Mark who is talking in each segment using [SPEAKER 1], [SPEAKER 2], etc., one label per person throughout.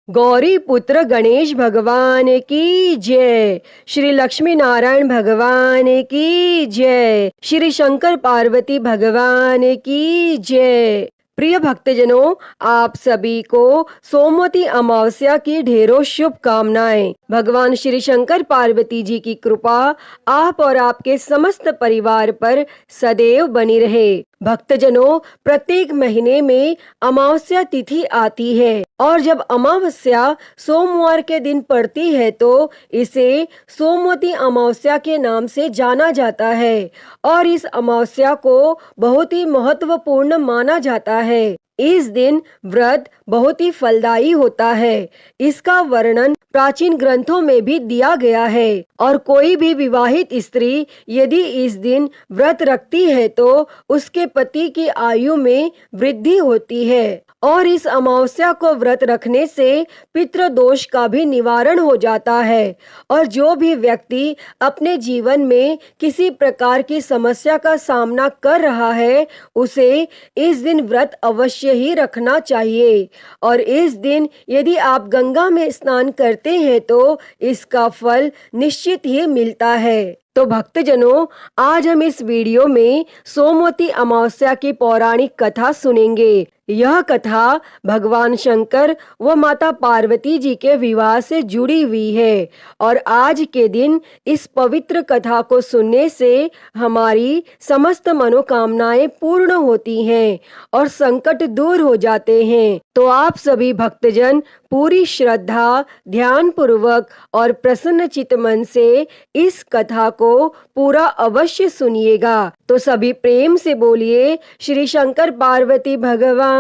[SPEAKER 1] गौरी पुत्र गणेश भगवान की जय। श्री लक्ष्मी नारायण भगवान की जय। श्री शंकर पार्वती भगवान की जय। प्रिय भक्तजनों, आप सभी को सोमवती अमावस्या की ढेरों शुभकामनाएं। भगवान श्री शंकर पार्वती जी की कृपा आप और आपके समस्त परिवार पर सदैव बनी रहे। भक्तजनों, प्रत्येक महीने में अमावस्या तिथि आती है और जब अमावस्या सोमवार के दिन पड़ती है तो इसे सोमवती अमावस्या के नाम से जाना जाता है और इस अमावस्या को बहुत ही महत्वपूर्ण माना जाता है। इस दिन व्रत बहुत ही फलदायी होता है। इसका वर्णन प्राचीन ग्रंथों में भी दिया गया है और कोई भी विवाहित स्त्री यदि इस दिन व्रत रखती है तो उसके पति की आयु में वृद्धि होती है और इस अमावस्या को व्रत रखने से पितृदोष का भी निवारण हो जाता है। और जो भी व्यक्ति अपने जीवन में किसी प्रकार की समस्या का सामना कर रहा है उसे इस दिन व्रत अवश्य ही रखना चाहिए। और इस दिन यदि आप गंगा में स्नान करते हैं तो इसका फल निश्चित ही मिलता है। तो भक्तजनों, आज हम इस वीडियो में सोमवती अमावस्या की पौराणिक कथा सुनेंगे। यह कथा भगवान शंकर व माता पार्वती जी के विवाह से जुड़ी हुई है और आज के दिन इस पवित्र कथा को सुनने से हमारी समस्त मनोकामनाएं पूर्ण होती हैं और संकट दूर हो जाते हैं। तो आप सभी भक्तजन पूरी श्रद्धा, ध्यान पूर्वक और प्रसन्न चित्त मन से इस कथा को पूरा अवश्य सुनिएगा। तो सभी प्रेम से बोलिए श्री शंकर पार्वती भगवान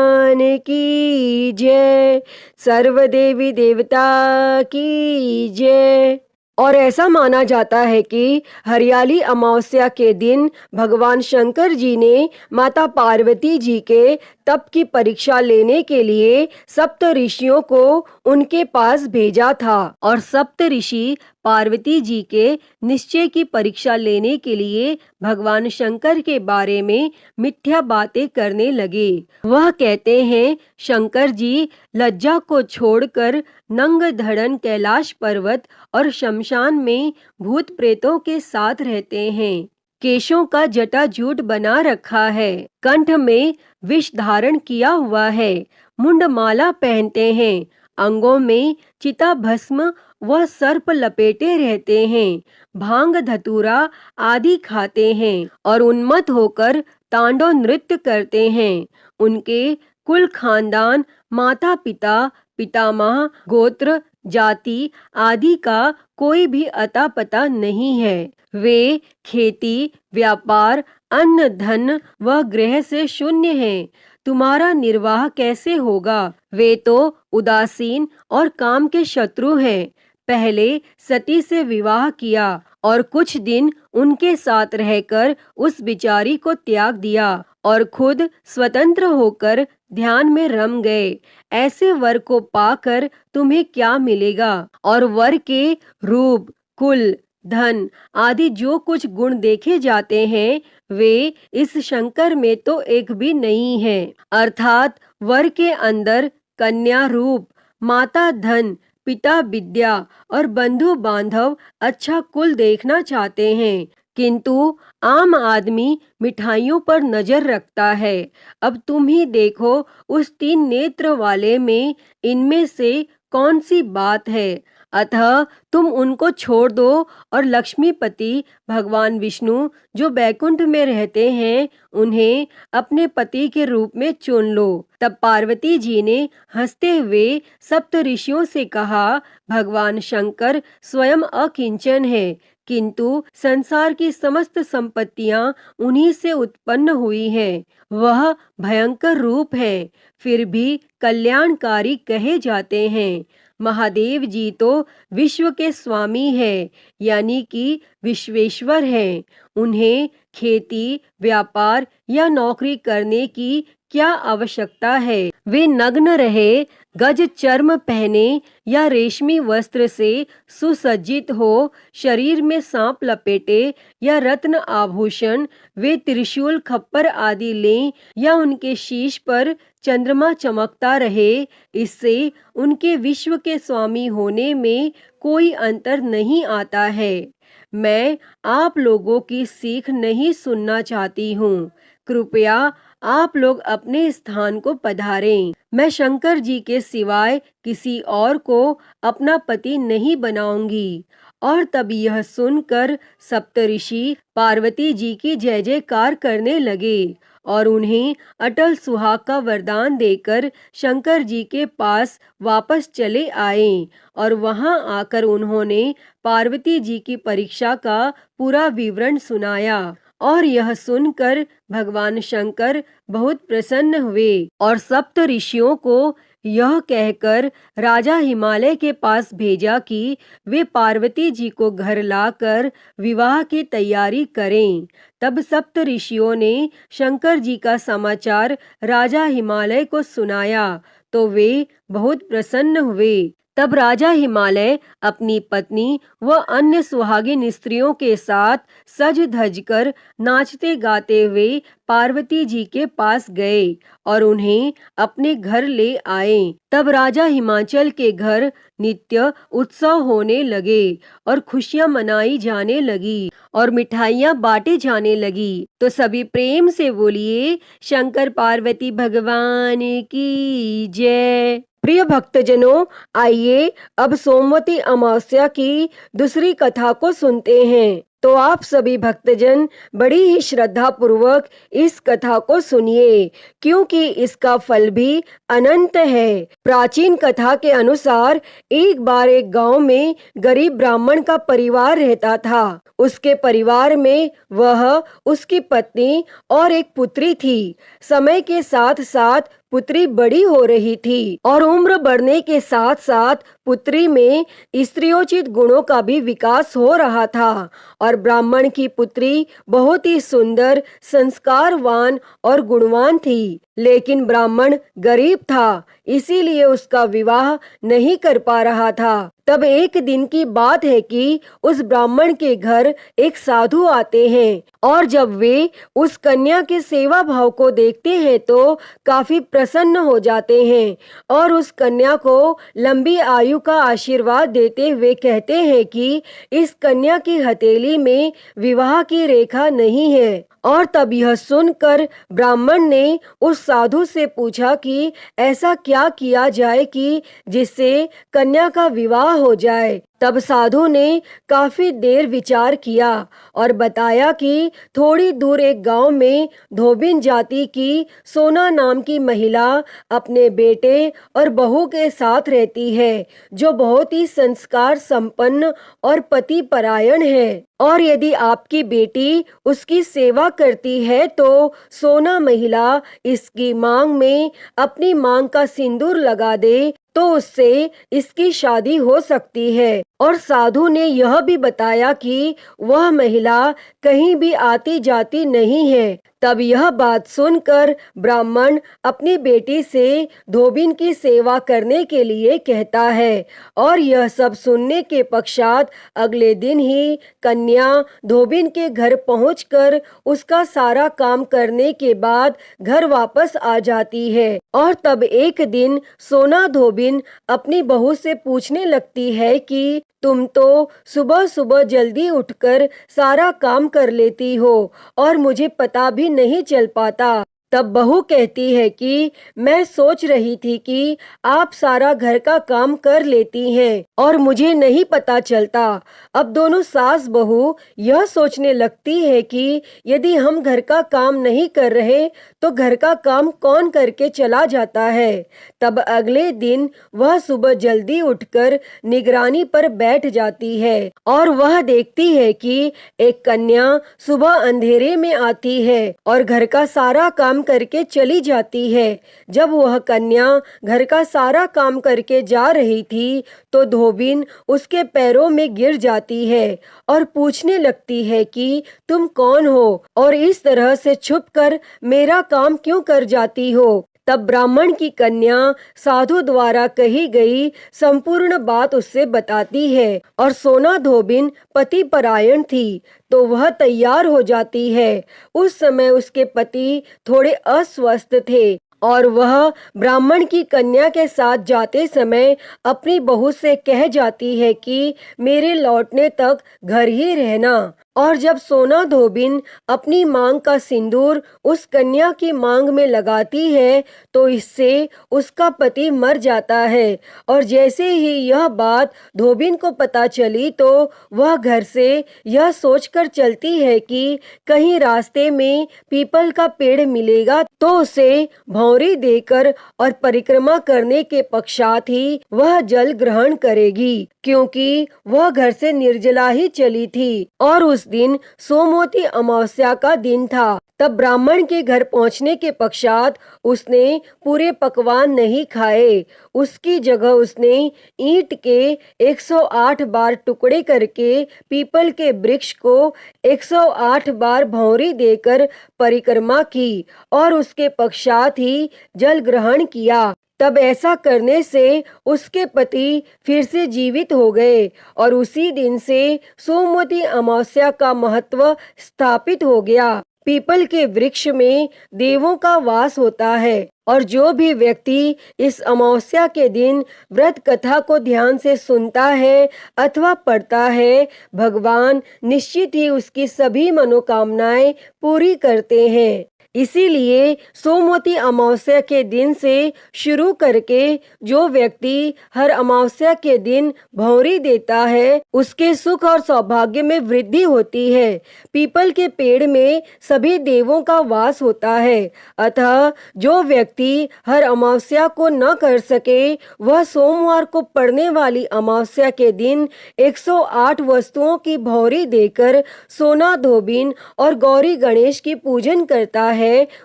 [SPEAKER 1] की जय। सर्व देवी देवता की जय। और ऐसा माना जाता है कि हरियाली अमावस्या के दिन भगवान शंकर जी ने माता पार्वती जी के तप की परीक्षा लेने के लिए सप्त ऋषियों को उनके पास भेजा था और सप्त ऋषि पार्वती जी के निश्चय की परीक्षा लेने के लिए भगवान शंकर के बारे में मिथ्या बातें करने लगे। वह कहते हैं, शंकर जी लज्जा को छोड़कर नंग धड़न कैलाश पर्वत और शमशान में भूत प्रेतों के साथ रहते हैं। केशों का जटाजूट बना रखा है, कंठ में विष धारण किया हुआ है, मुंड माला पहनते हैं, अंगों में चिता भस्म व सर्प लपेटे रहते हैं, भांग धतूरा आदि खाते हैं और उन्मत्त होकर तांडव नृत्य करते हैं। उनके कुल खानदान, माता पिता, पितामह, गोत्र, जाति आदि का कोई भी अता पता नहीं है। वे खेती, व्यापार, अन्न धन व गृह से शून्य हैं। तुम्हारा निर्वाह कैसे होगा? वे तो उदासीन और काम के शत्रु हैं। पहले सती से विवाह किया और कुछ दिन उनके साथ रहकर उस बिचारी को त्याग दिया और खुद स्वतंत्र होकर ध्यान में रम गए। ऐसे वर को पाकर तुम्हें क्या मिलेगा? और वर के रूप, कुल, धन आदि जो कुछ गुण देखे जाते हैं वे इस शंकर में तो एक भी नहीं है। अर्थात वर के अंदर कन्या रूप, माता धन, पिता विद्या और बंधु बांधव अच्छा कुल देखना चाहते हैं, किंतु आम आदमी मिठाइयों पर नजर रखता है। अब तुम ही देखो उस 3 नेत्र वाले में इनमें से कौन सी बात है? अतः तुम उनको छोड़ दो और लक्ष्मीपति भगवान विष्णु जो बैकुंठ में रहते हैं उन्हें अपने पति के रूप में चुन लो। तब पार्वती जी ने हंसते हुए सप्त ऋषियों से कहा, भगवान शंकर स्वयं अकिंचन है, किंतु संसार की समस्त संपत्तियां उन्हीं से उत्पन्न हुई हैं। वह भयंकर रूप है, फिर भी कल्याणकारी कहे जाते हैं। महादेव जी तो विश्व के स्वामी है, यानी कि विश्वेश्वर हैं। उन्हें खेती, व्यापार या नौकरी करने की क्या आवश्यकता है? वे नग्न रहे, गज चर्म पहने या रेशमी वस्त्र से सुसज्जित हो, शरीर में सांप लपेटे या रत्न आभूषण, वे त्रिशूल खप्पर आदि लें या उनके शीश पर चंद्रमा चमकता रहे, इससे उनके विश्व के स्वामी होने में कोई अंतर नहीं आता है। मैं आप लोगों की सीख नहीं सुनना चाहती हूँ। कृपया आप लोग अपने स्थान को पधारें। मैं शंकर जी के सिवाय किसी और को अपना पति नहीं बनाऊंगी। और तब यह सुनकर सप्तऋषि पार्वती जी की जय जयकार करने लगे और उन्हें अटल सुहाग का वरदान देकर शंकर जी के पास वापस चले आए। और वहां आकर उन्होंने पार्वती जी की परीक्षा का पूरा विवरण सुनाया। और यह सुनकर भगवान शंकर बहुत प्रसन्न हुए और सप्त ऋषियों को यह कहकर राजा हिमालय के पास भेजा कि वे पार्वती जी को घर लाकर विवाह की तैयारी करें। तब सप्त ऋषियों ने शंकर जी का समाचार राजा हिमालय को सुनाया तो वे बहुत प्रसन्न हुए। तब राजा हिमालय अपनी पत्नी व अन्य सुहागिन स्त्रियों के साथ सज धज कर नाचते गाते हुए पार्वती जी के पास गए और उन्हें अपने घर ले आए। तब राजा हिमाचल के घर नित्य उत्सव होने लगे और खुशियां मनाई जाने लगी और मिठाइयां बांटे जाने लगी। तो सभी प्रेम से बोलिए शंकर पार्वती भगवान की जय। प्रिय भक्तजनों, आइए अब सोमवती अमावस्या की दूसरी कथा को सुनते हैं। तो आप सभी भक्तजन बड़ी ही श्रद्धा पूर्वक इस कथा को सुनिए, क्योंकि इसका फल भी अनंत है। प्राचीन कथा के अनुसार एक बार एक गांव में गरीब ब्राह्मण का परिवार रहता था। उसके परिवार में वह, उसकी पत्नी और एक पुत्री थी। समय के साथ साथ पुत्री बड़ी हो रही थी और उम्र बढ़ने के साथ साथ पुत्री में स्त्रियोचित गुणों का भी विकास हो रहा था। और ब्राह्मण की पुत्री बहुत ही सुंदर, संस्कारवान और गुणवान थी। लेकिन ब्राह्मण गरीब था, इसीलिए उसका विवाह नहीं कर पा रहा था। तब एक दिन की बात है कि उस ब्राह्मण के घर एक साधु आते हैं और जब वे उस कन्या के सेवा भाव को देखते हैं तो काफी प्रसन्न हो जाते हैं और उस कन्या को लंबी आयु का आशीर्वाद देते हुए कहते हैं कि इस कन्या की हथेली में विवाह की रेखा नहीं है। और तब यह सुनकर ब्राह्मण ने उस साधु से पूछा कि ऐसा क्या किया जाए कि जिससे कन्या का विवाह हो जाए। तब साधु ने काफी देर विचार किया और बताया कि थोड़ी दूर एक गांव में धोबिन जाति की सोना नाम की महिला अपने बेटे और बहू के साथ रहती है, जो बहुत ही संस्कार संपन्न और पति परायण है। और यदि आपकी बेटी उसकी सेवा करती है तो सोना महिला इसकी मांग में अपनी मांग का सिंदूर लगा दे तो उससे इसकी शादी हो सकती है। और साधु ने यह भी बताया कि वह महिला कहीं भी आती जाती नहीं है। तब यह बात सुनकर ब्राह्मण अपनी बेटी से धोबिन की सेवा करने के लिए कहता है। और यह सब सुनने के पश्चात अगले दिन ही कन्या धोबिन के घर पहुंचकर उसका सारा काम करने के बाद घर वापस आ जाती है। और तब एक दिन सोना धोबिन अपनी बहू से पूछने लगती है कि तुम तो सुबह सुबह जल्दी उठकर सारा काम कर लेती हो और मुझे पता भी नहीं चल पाता। तब बहू कहती है कि मैं सोच रही थी कि आप सारा घर का काम कर लेती हैं और मुझे नहीं पता चलता। अब दोनों सास बहू यह सोचने लगती है कि यदि हम घर का काम नहीं कर रहे तो घर का काम कौन करके चला जाता है। तब अगले दिन वह सुबह जल्दी उठकर निगरानी पर बैठ जाती है और वह देखती है कि एक कन्या सुबह अंधेरे में आती है और घर का सारा काम करके चली जाती है। जब वह कन्या घर का सारा काम करके जा रही थी तो धोबिन उसके पैरों में गिर जाती है और पूछने लगती है कि तुम कौन हो और इस तरह से छुपकर मेरा काम क्यों कर जाती हो। तब ब्राह्मण की कन्या साधु द्वारा कही गई संपूर्ण बात उससे बताती है और सोना धोबिन पति परायण थी तो वह तैयार हो जाती है। उस समय उसके पति थोड़े अस्वस्थ थे और वह ब्राह्मण की कन्या के साथ जाते समय अपनी बहू से कह जाती है कि मेरे लौटने तक घर ही रहना। और जब सोना धोबिन अपनी मांग का सिंदूर उस कन्या की मांग में लगाती है तो इससे उसका पति मर जाता है। और जैसे ही यह बात धोबिन को पता चली तो वह घर से यह सोचकर चलती है कि कहीं रास्ते में पीपल का पेड़ मिलेगा तो उसे भौंरी देकर और परिक्रमा करने के पश्चात ही वह जल ग्रहण करेगी, क्योंकि वह घर से निर्जला ही चली थी और उस दिन सोमवती अमावस्या का दिन था। तब ब्राह्मण के घर पहुंचने के पश्चात उसने पूरे पकवान नहीं खाए। उसकी जगह उसने ईंट के 108 बार टुकड़े करके पीपल के वृक्ष को 108 बार भौंरी देकर परिक्रमा की और उसके पश्चात ही जल ग्रहण किया। तब ऐसा करने से उसके पति फिर से जीवित हो गए और उसी दिन से सोमवती अमावस्या का महत्व स्थापित हो गया। पीपल के वृक्ष में देवों का वास होता है और जो भी व्यक्ति इस अमावस्या के दिन व्रत कथा को ध्यान से सुनता है अथवा पढ़ता है, भगवान निश्चित ही उसकी सभी मनोकामनाएं पूरी करते हैं। इसीलिए सोमवती अमावस्या के दिन से शुरू करके जो व्यक्ति हर अमावस्या के दिन भौंरी देता है उसके सुख और सौभाग्य में वृद्धि होती है। पीपल के पेड़ में सभी देवों का वास होता है, अतः जो व्यक्ति हर अमावस्या को न कर सके वह सोमवार को पड़ने वाली अमावस्या के दिन 108 वस्तुओं की भौंरी देकर सोना धोबिन और गौरी गणेश की पूजन करता है,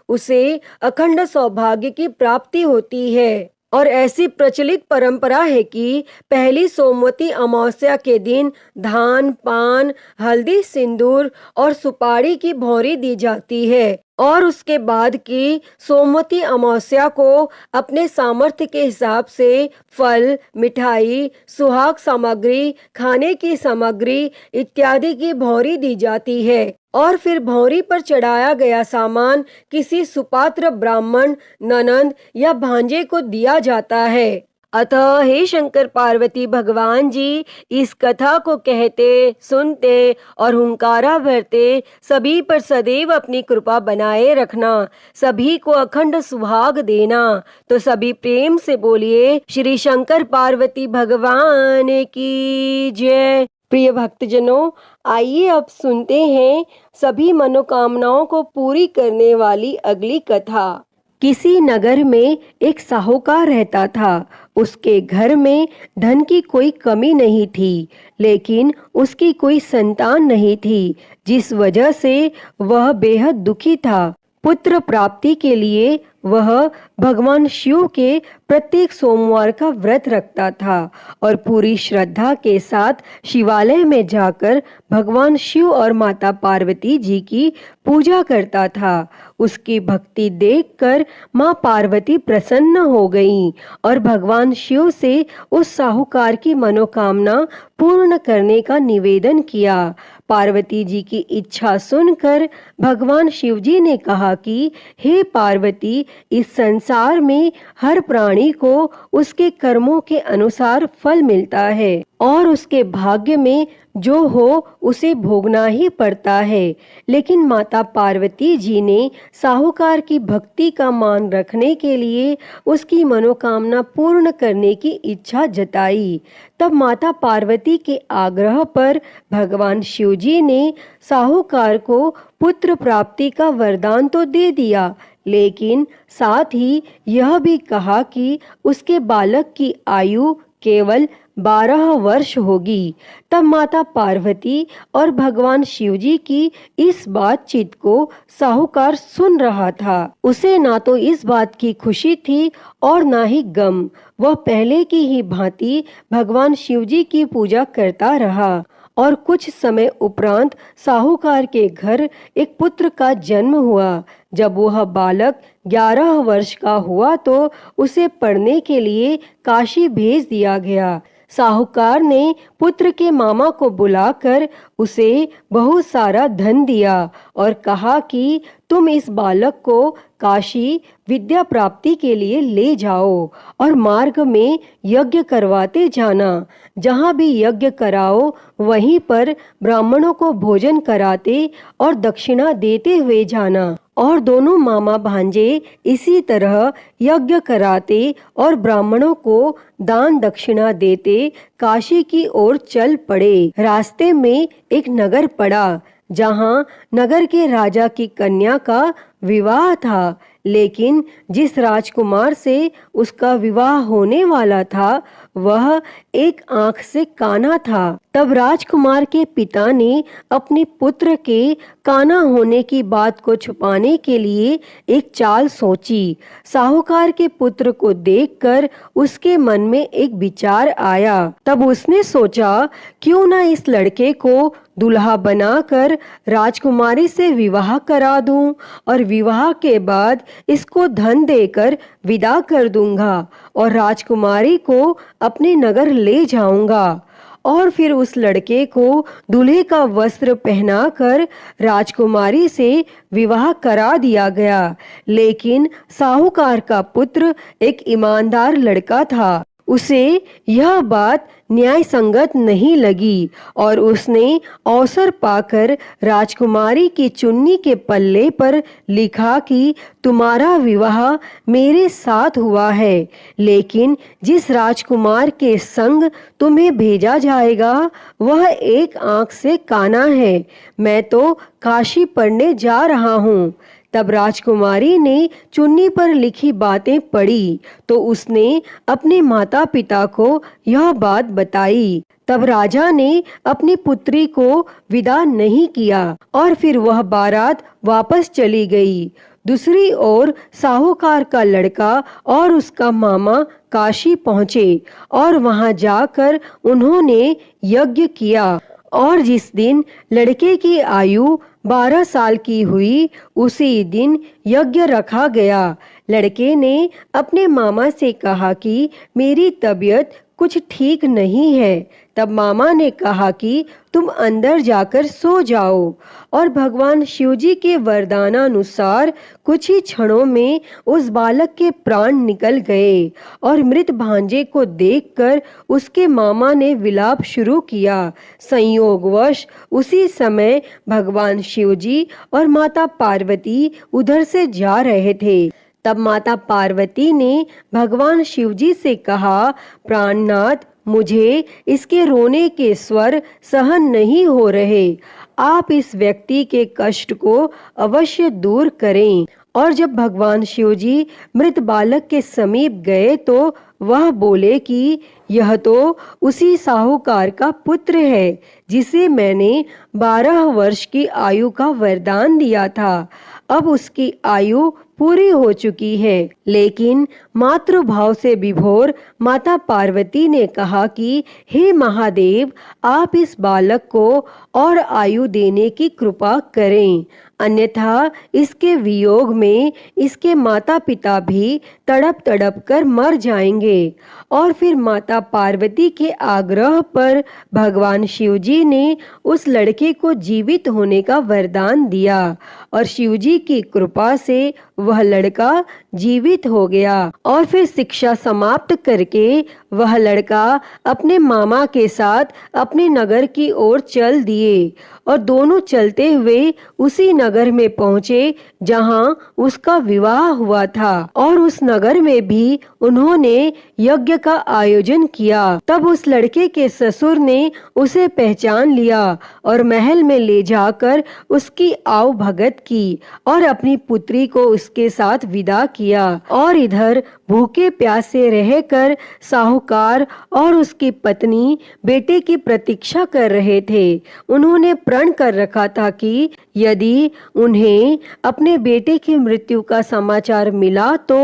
[SPEAKER 1] उसे अखंड सौभाग्य की प्राप्ति होती है। और ऐसी प्रचलित परंपरा है कि पहली सोमवती अमावस्या के दिन धान, पान, हल्दी, सिंदूर और सुपारी की भौंरी दी जाती है और उसके बाद की सोमवती अमावस्या को अपने सामर्थ्य के हिसाब से फल, मिठाई, सुहाग सामग्री, खाने की सामग्री इत्यादि की भौंरी दी जाती है और फिर भौंरी पर चढ़ाया गया सामान किसी सुपात्र ब्राह्मण, ननंद या भांजे को दिया जाता है। अतः हे शंकर पार्वती भगवान जी, इस कथा को कहते, सुनते और हुंकारा भरते सभी पर सदैव अपनी कृपा बनाए रखना, सभी को अखंड सुहाग देना। तो सभी प्रेम से बोलिए श्री शंकर पार्वती भगवान की जय। प्रिय भक्तजनों, आइए अब सुनते हैं सभी मनोकामनाओं को पूरी करने वाली अगली कथा। किसी नगर में एक साहूकार रहता था। उसके घर में धन की कोई कमी नहीं थी, लेकिन उसकी कोई संतान नहीं थी, जिस वजह से वह बेहद दुखी था। पुत्र प्राप्ति के लिए वह भगवान शिव के प्रत्येक सोमवार का व्रत रखता था और पूरी श्रद्धा के साथ शिवालय में जाकर भगवान शिव और माता पार्वती जी की पूजा करता था। उसकी भक्ति देखकर माँ पार्वती प्रसन्न हो गईं और भगवान शिव से उस साहूकार की मनोकामना पूर्ण करने का निवेदन किया। पार्वती जी की इच्छा सुनकर भगवान शिव जी ने कहा कि हे पार्वती, इस संसार में हर प्राणी को उसके कर्मों के अनुसार फल मिलता है और उसके भाग्य में जो हो उसे भोगना ही पड़ता है। लेकिन माता पार्वती जी ने साहूकार की भक्ति का मान रखने के लिए उसकी मनोकामना पूर्ण करने की इच्छा जताई। तब माता पार्वती के आग्रह पर भगवान शिव जी ने साहूकार को पुत्र प्राप्ति का वरदान तो दे दिया, लेकिन साथ ही यह भी कहा कि उसके बालक की आयु केवल 12 वर्ष होगी। तब माता पार्वती और भगवान शिवजी की इस बातचीत को साहूकार सुन रहा था। उसे ना तो इस बात की खुशी थी और ना ही गम। वह पहले की ही भांति भगवान शिवजी की पूजा करता रहा और कुछ समय उपरांत साहूकार के घर एक पुत्र का जन्म हुआ। जब वह बालक 11 वर्ष का हुआ तो उसे पढ़ने के लिए काशी भेज दिया गया। साहूकार ने पुत्र के मामा को बुलाकर उसे बहुत सारा धन दिया और कहा कि तुम इस बालक को काशी विद्या प्राप्ति के लिए ले जाओ और मार्ग में यज्ञ करवाते जाना। जहाँ भी यज्ञ कराओ वहीं पर ब्राह्मणों को भोजन कराते और दक्षिणा देते हुए जाना। और दोनों मामा भांजे इसी तरह यज्ञ कराते और ब्राह्मणों को दान दक्षिणा देते काशी की ओर चल पड़े। रास्ते में एक नगर पड़ा जहाँ नगर के राजा की कन्या का विवाह था, लेकिन जिस राजकुमार से उसका विवाह होने वाला था वह एक आंख से काना था। तब राजकुमार के पिता ने अपने पुत्र के काना होने की बात को छुपाने के लिए एक चाल सोची। साहूकार के पुत्र को देखकर उसके मन में एक विचार आया। तब उसने सोचा क्यों न इस लड़के को दूल्हा बनाकर राजकुमारी से विवाह करा दूं और विवाह के बाद इसको धन देकर विदा कर दूंगा और राजकुमारी को अपने नगर ले जाऊंगा। और फिर उस लड़के को दूल्हे का वस्त्र पहनाकर राजकुमारी से विवाह करा दिया गया। लेकिन साहूकार का पुत्र एक ईमानदार लड़का था। उसे यह बात न्याय संगत नहीं लगी और उसने अवसर पाकर राजकुमारी की चुन्नी के पल्ले पर लिखा कि तुम्हारा विवाह मेरे साथ हुआ है, लेकिन जिस राजकुमार के संग तुम्हें भेजा जाएगा वह एक आंख से काना है। मैं तो काशी पढ़ने जा रहा हूँ। तब राजकुमारी ने चुन्नी पर लिखी बातें पढ़ी तो उसने अपने माता पिता को यह बात बताई। तब राजा ने अपनी पुत्री को विदा नहीं किया और फिर वह बारात वापस चली गई। दूसरी ओर साहूकार का लड़का और उसका मामा काशी पहुँचे और वहां जाकर उन्होंने यज्ञ किया। और जिस दिन लड़के की आयु 12 साल की हुई उसी दिन यज्ञ रखा गया। लड़के ने अपने मामा से कहा कि मेरी तबीयत कुछ ठीक नहीं है। तब मामा ने कहा कि तुम अंदर जाकर सो जाओ। और भगवान शिवजी के वरदानानुसार कुछ ही क्षणों में उस बालक के प्राण निकल गए और मृत भांजे को देखकर उसके मामा ने विलाप शुरू किया। संयोगवश उसी समय भगवान शिवजी और माता पार्वती उधर से जा रहे थे। तब माता पार्वती ने भगवान शिवजी से कहा, प्राणनाथ, मुझे इसके रोने के स्वर सहन नहीं हो रहे। आप इस व्यक्ति के कष्ट को अवश्य दूर करें। और जब भगवान शिवजी मृत बालक के समीप गए तो वह बोले कि यह तो उसी साहूकार का पुत्र है जिसे मैंने 12 वर्ष की आयु का वरदान दिया था। अब उसकी आयु पूरी हो चुकी है। लेकिन मातृभाव से विभोर माता पार्वती ने कहा कि हे महादेव, आप इस बालक को और आयु देने की कृपा करें, अन्यथा इसके वियोग में इसके माता पिता भी तड़प तड़प कर मर जाएंगे। और फिर माता पार्वती के आग्रह पर भगवान शिवजी ने उस लड़के को जीवित होने का वरदान दिया और शिवजी की कृपा से वह लड़का जीवित हो गया। और फिर शिक्षा समाप्त करके वह लड़का अपने मामा के साथ अपने नगर की ओर चल दिए और दोनों चलते हुए उसी नगर में पहुंचे जहां उसका विवाह हुआ था। और उस नगर में भी उन्होंने यज्ञ का आयोजन किया। तब उस लड़के के ससुर ने उसे पहचान लिया और महल में ले जाकर उसकी आव भगत की और अपनी पुत्री को उसके साथ विदा किया। और इधर भूखे प्यासे रहकर साहूकार और उसकी पत्नी बेटे की प्रतीक्षा कर रहे थे। उन्होंने प्रण कर रखा था कि यदि उन्हें अपने बेटे की मृत्यु का समाचार मिला तो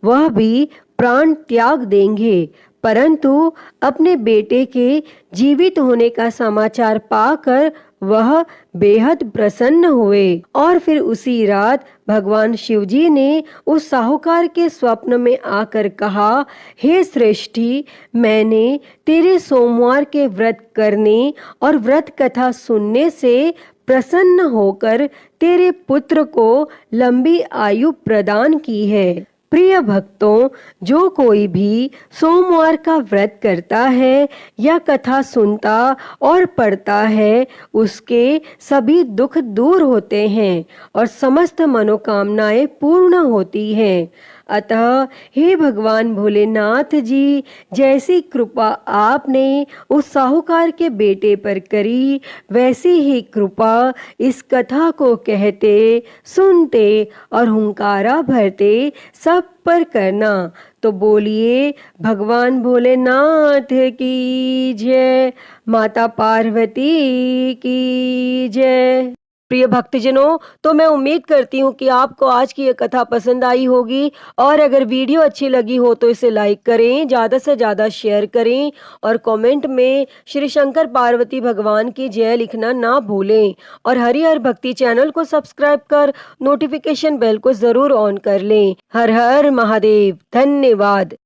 [SPEAKER 1] वह भी प्राण त्याग देंगे। परंतु अपने बेटे के जीवित होने का समाचार पाकर वह बेहद प्रसन्न हुए और फिर उसी रात भगवान शिवजी ने उस साहूकार के स्वप्न में आकर कहा, हे सृष्टि, मैंने तेरे सोमवार के व्रत करने और व्रत कथा सुनने से प्रसन्न होकर तेरे पुत्र को लंबी आयु प्रदान की है। प्रिय भक्तों, जो कोई भी सोमवार का व्रत करता है या कथा सुनता और पढ़ता है, उसके सभी दुख दूर होते हैं और समस्त मनोकामनाएं पूर्ण होती हैं। अतः हे भगवान भोलेनाथ जी, जैसी कृपा आपने उस साहूकार के बेटे पर करी, वैसी ही कृपा इस कथा को कहते, सुनते और हुंकारा भरते सब पर करना। तो बोलिए भगवान भोलेनाथ की जय, माता पार्वती की जय। प्रिय भक्तजनों, तो मैं उम्मीद करती हूँ कि आपको आज की ये कथा पसंद आई होगी और अगर वीडियो अच्छी लगी हो तो इसे लाइक करें, ज़्यादा से ज़्यादा शेयर करें और कमेंट में श्री शंकर पार्वती भगवान की जय लिखना ना भूलें और हरिहर भक्ति चैनल को सब्सक्राइब कर नोटिफिकेशन बेल को ज़रूर ऑन कर लें। हर हर महादेव। धन्यवाद।